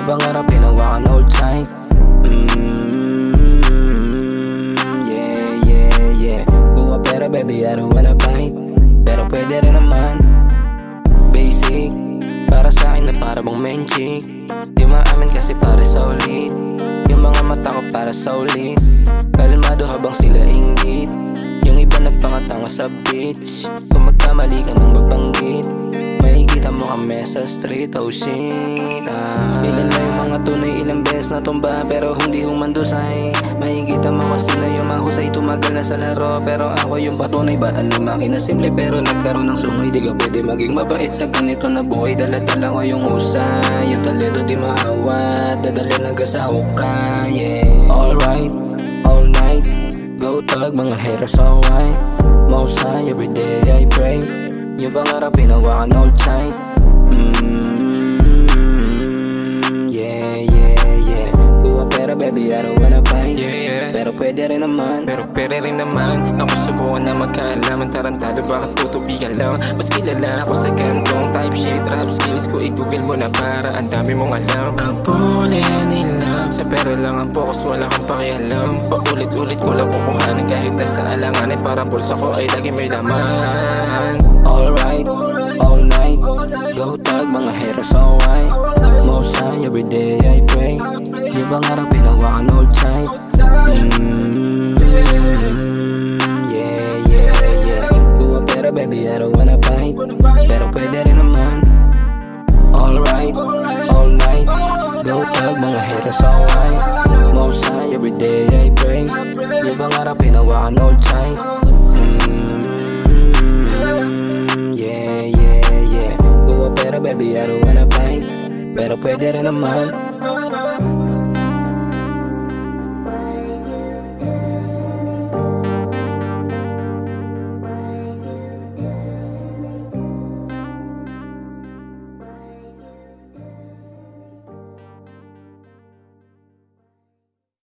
Yung pangarap hinawakan all tight. Yeah, yeah, yeah. Kuha pera baby, I don't wanna fight. Pero pwede rin naman. Basic, para sa akin na para bang menchik. Di maamin kasi pare solid. Yung mga mata ko para solid. Kalmado habang sila inggit. Yung iba nagpakatanga sa beach. Kung magkamali ka nang mabanggit, makikita mo kami sa street, oh shit. Ilan na yung mga tunay, ilang beses na tumba pero hindi humandusay. Makikita mo kasi na yung mahusay, tumagal na sa laro. Pero ako yung patunay, batang lumaki na simple pero nagkaroon ng sungay. Di ka pwede maging mabait sa ganito na buhay. Dala-dala ko yung husay, yung talento di maawat. Dadali sa hukay, yeah. Alright, all night, go tag mga haters so white. Most high, everyday I pray. Yung pangarap hinawakan all tight. Yeah, yeah, yeah. Kuha pera baby, I don't wanna fight. Yeah. Pero pwede rin naman. Pero pera rin naman. Ako subukan na magkaalaman. Tarantado bakit tutubigan lang. Mas kilala ako sa gantong type shit. Rap skills ko i-google mo na para ang dami mong alam. Ang kunin nila sa pera lang ang focus, wala kang pakialam. Paulit-ulit ko lang kukuhanin kahit nasa alanganin. Para bulsa ko ay lagi may laman. Alright, all night, go tag mga haters so white. Most high, everyday I pray. Yung pangarap hinawakan all tight. Yeah, yeah, yeah. Kuha pera baby, I don't wanna fight. Pero pwede rin naman. Alright, all night, go tag mga haters so white. Most high, everyday I pray. Yung pangarap hinawakan all tight. Yeah, yeah, yeah. Kuha pera baby, I don't wanna fight. Pero pwede rin naman.